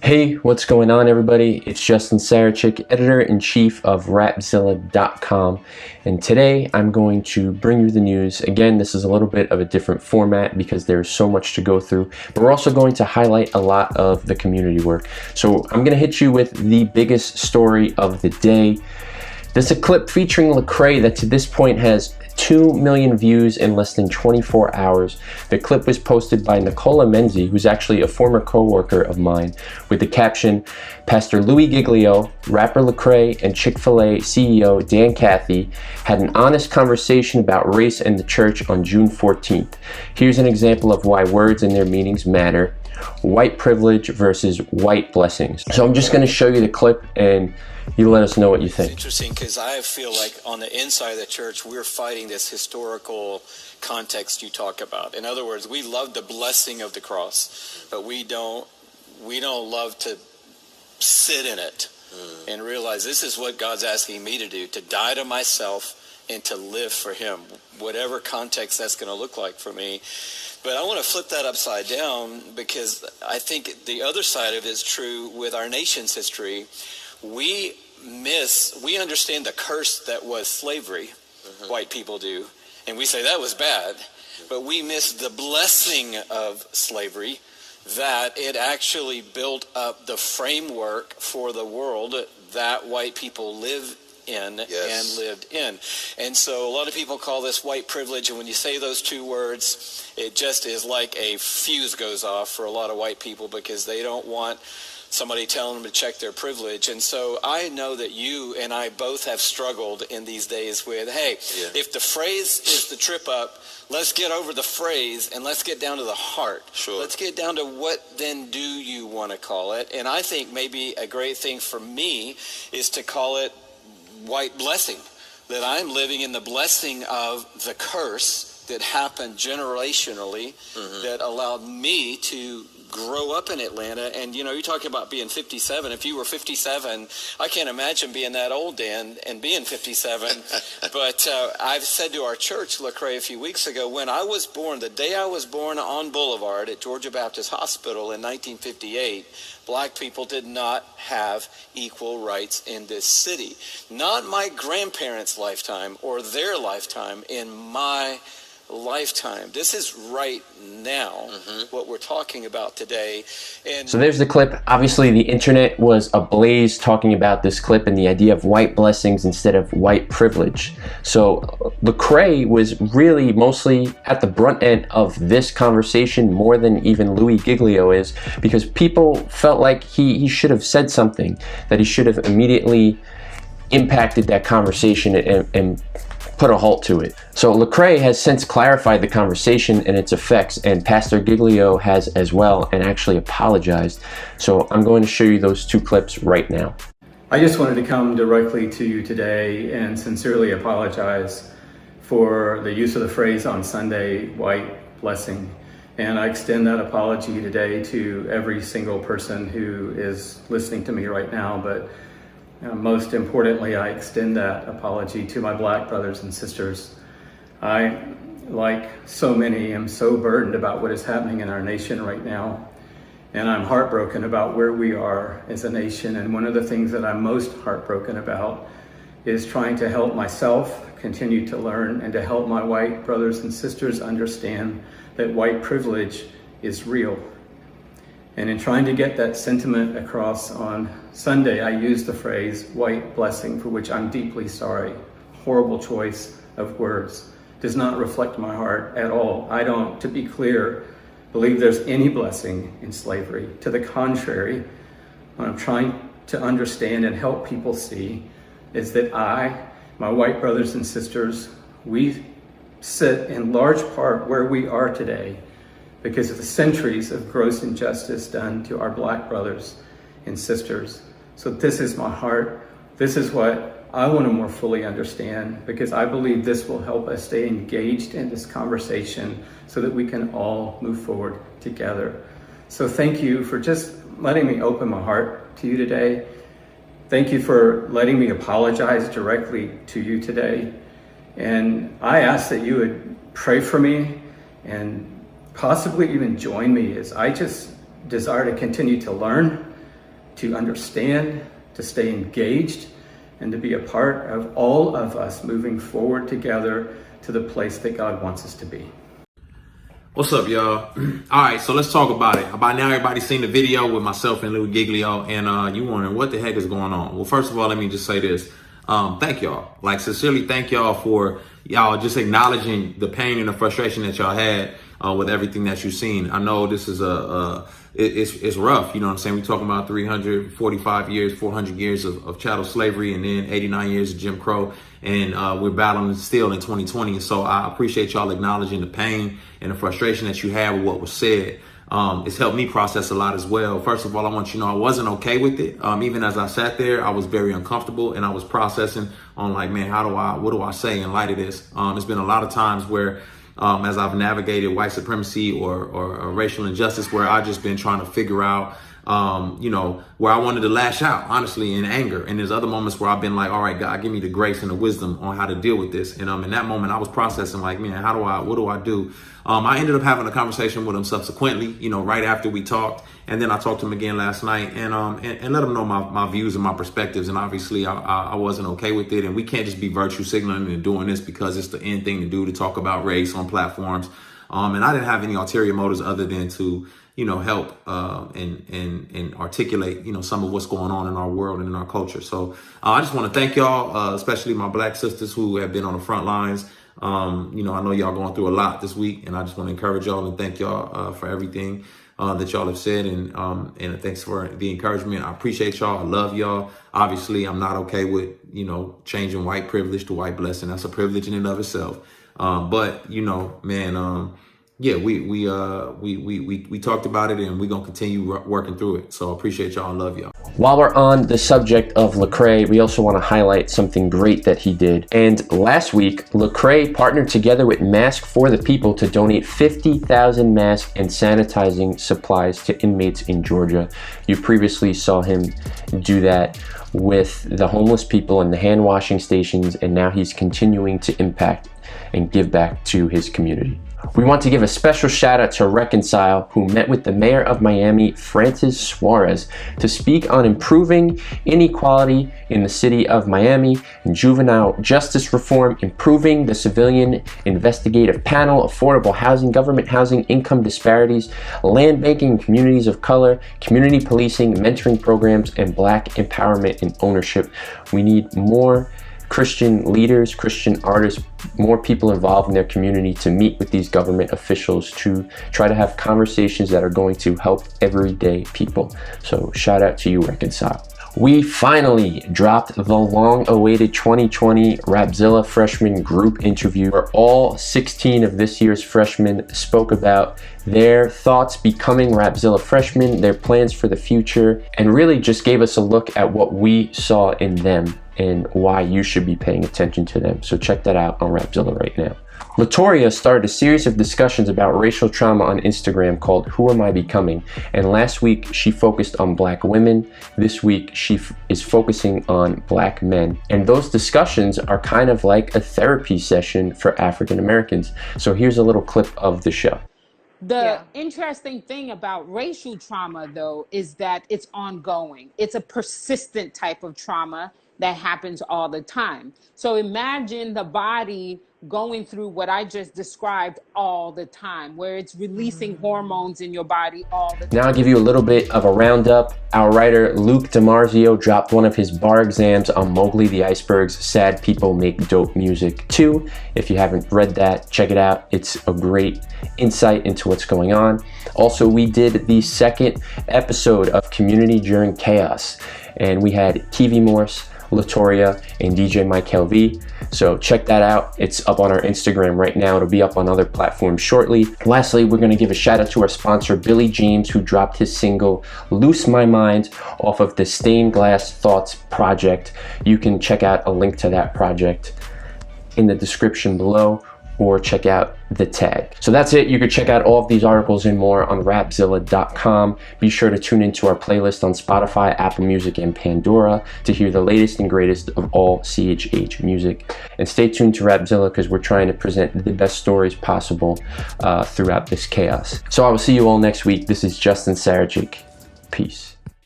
Hey, what's going on, everybody? It's Justin Sarachik, editor-in-chief of Rapzilla.com, and today I'm going to bring you the news. Again, this is a little bit of a different format because there's so much to go through, but we're also going to highlight a lot of the community work. So I'm going to hit you with the biggest story of the day. There's a clip featuring Lecrae that to this point has 2 million views in less than 24 hours. The clip was posted by Nicola Menzi, who's actually a former co-worker of mine, with the caption, "Pastor Louie Giglio, rapper Lecrae, and Chick-fil-A CEO Dan Cathy had an honest conversation about race and the church on June 14th. Here's an example of why words and their meanings matter. White privilege versus white blessings." So I'm just going to show you the clip and you let us know what you think. It's interesting because I feel like on the inside of the church, we're fighting this historical context you talk about. In other words, we love the blessing of the cross, but we don't love to sit in it and realize this is what God's asking me to do, to die to myself and to live for him, whatever context that's going to look like for me. But I want to flip that upside down because I think the other side of it is true with our nation's history. We understand the curse that was slavery, white people do, and we say that was bad, but we miss the blessing of slavery, that it actually built up the framework for the world that white people live in and lived in. And so a lot of people call this white privilege, and when you say those two words, it just is like a fuse goes off for a lot of white people because they don't want somebody telling them to check their privilege. And so I know that you and I both have struggled in these days with, hey, if the phrase is the trip up, let's get over the phrase and let's get down to the heart. Sure. Let's get down to what then do you want to call it. And I think maybe a great thing for me is to call it white blessing, that I'm living in the blessing of the curse that happened generationally that allowed me to grow up in Atlanta. And you know, you're talking about being 57. If you were 57, I can't imagine being that old, Dan, and being 57. But I've said to our church, Lecrae, a few weeks ago, when I was born, the day I was born on Boulevard at Georgia Baptist Hospital in 1958, black people did not have equal rights in this city. Not my grandparents' lifetime or their lifetime, in my lifetime. This is right now what we're talking about today. And so there's the clip. Obviously the internet was ablaze talking about this clip and the idea of white blessings instead of white privilege. So Lecrae was really mostly at the brunt end of this conversation more than even Louie Giglio is, because people felt like he should have said something, that he should have immediately impacted that conversation and put a halt to it. So Lecrae has since clarified the conversation and its effects, and Pastor Giglio has as well, and actually apologized. So I'm going to show you those two clips right now. I just wanted to come directly to you today and sincerely apologize for the use of the phrase on Sunday, white blessing. And I extend that apology today to every single person who is listening to me right now, but most importantly, I extend that apology to my black brothers and sisters. I, like so many, am so burdened about what is happening in our nation right now. And I'm heartbroken about where we are as a nation. And one of the things that I'm most heartbroken about is trying to help myself continue to learn and to help my white brothers and sisters understand that white privilege is real. And in trying to get that sentiment across on Sunday, I used the phrase white blessing, for which I'm deeply sorry. Horrible choice of words. Does not reflect my heart at all. I don't, to be clear, believe there's any blessing in slavery. To the contrary, what I'm trying to understand and help people see is that my white brothers and sisters, we sit in large part where we are today because of the centuries of gross injustice done to our black brothers and sisters. So this is my heart. This is what I want to more fully understand, because I believe this will help us stay engaged in this conversation so that we can all move forward together. So thank you for just letting me open my heart to you today. Thank you for letting me apologize directly to you today. And I ask that you would pray for me and possibly even join me as I just desire to continue to learn, to understand, to stay engaged, and to be a part of all of us moving forward together to the place that God wants us to be. What's up, y'all? All right, so let's talk about it. By now, everybody's seen the video with myself and Louie Giglio, and you wondering what the heck is going on. Well, first of all, let me just say this. Thank y'all. Like, sincerely thank y'all for y'all just acknowledging the pain and the frustration that y'all had with everything that you've seen. I know this is it's rough, you know what I'm saying? We're talking about 345 years, 400 years of chattel slavery, and then 89 years of Jim Crow, and we're battling still in 2020. So I appreciate y'all acknowledging the pain and the frustration that you had with what was said. It's helped me process a lot as well. First of all, I want you to know I wasn't okay with it. Even as I sat there, I was very uncomfortable, and I was processing on like, man, what do I say in light of this? It's been a lot of times where as I've navigated white supremacy or racial injustice, where I've just been trying to figure out, where I wanted to lash out, honestly, in anger. And there's other moments where I've been like, all right, God, give me the grace and the wisdom on how to deal with this. And in that moment, I was processing like, man, what do I do? I ended up having a conversation with him subsequently, right after we talked. And then I talked to him again last night and let him know my views and my perspectives. And obviously I wasn't okay with it. And we can't just be virtue signaling and doing this because it's the end thing to do, to talk about race on platforms. And I didn't have any ulterior motives other than to, help and articulate, some of what's going on in our world and in our culture. So I just want to thank y'all, especially my Black sisters who have been on the front lines. I know y'all going through a lot this week, and I just want to encourage y'all and thank y'all for everything that y'all have said, and thanks for the encouragement. I appreciate y'all. I love y'all. Obviously, I'm not okay with changing white privilege to white blessing. That's a privilege in and of itself. But yeah, we talked about it, and we're gonna continue working through it. So I appreciate y'all and love y'all. While we're on the subject of Lecrae, we also want to highlight something great that he did. And last week, Lecrae partnered together with Mask for the People to donate 50,000 masks and sanitizing supplies to inmates in Georgia. You previously saw him do that with the homeless people and the hand washing stations, and now he's continuing to impact and give back to his community. We want to give a special shout out to Reconcile, who met with the mayor of Miami, Francis Suarez, to speak on improving inequality in the city of Miami and juvenile justice reform, improving the civilian investigative panel, affordable housing, government housing, income disparities, land banking, communities of color, community policing, mentoring programs, and Black empowerment and ownership. We need more Christian leaders, Christian artists, more people involved in their community to meet with these government officials to try to have conversations that are going to help everyday people. So shout out to you, Reconcile. We finally dropped the long-awaited 2020 Rapzilla freshman group interview, where all 16 of this year's freshmen spoke about their thoughts becoming Rapzilla freshmen, their plans for the future, and really just gave us a look at what we saw in them and why you should be paying attention to them. So check that out on Rapzilla right now. Latoria started a series of discussions about racial trauma on Instagram called Who Am I Becoming? And last week she focused on Black women. This week she is focusing on Black men. And those discussions are kind of like a therapy session for African Americans. So here's a little clip of the show. The interesting thing about racial trauma, though, is that it's ongoing. It's a persistent type of trauma that happens all the time. So imagine the body going through what I just described all the time, where it's releasing hormones in your body all the time. Now I'll give you a little bit of a roundup. Our writer Luke DiMarzio dropped one of his bar exams on Mowgli the Iceberg's Sad People Make Dope Music 2. If you haven't read that, check it out. It's a great insight into what's going on. Also, we did the second episode of Community During Chaos, and we had Kiwi Morse, Latoria, and DJ Mike LV. So check that out. It's up on our Instagram right now. It'll be up on other platforms shortly. Lastly, we're going to give a shout out to our sponsor, Billy James, who dropped his single Loose My Mind off of the Stained Glass Thoughts project. You can check out a link to that project in the description below, or check out the tag. So that's it. You can check out all of these articles and more on Rapzilla.com. Be sure to tune into our playlist on Spotify, Apple Music, and Pandora to hear the latest and greatest of all CHH music. And stay tuned to Rapzilla, because we're trying to present the best stories possible throughout this chaos. So I will see you all next week. This is Justin Sarachik. Peace.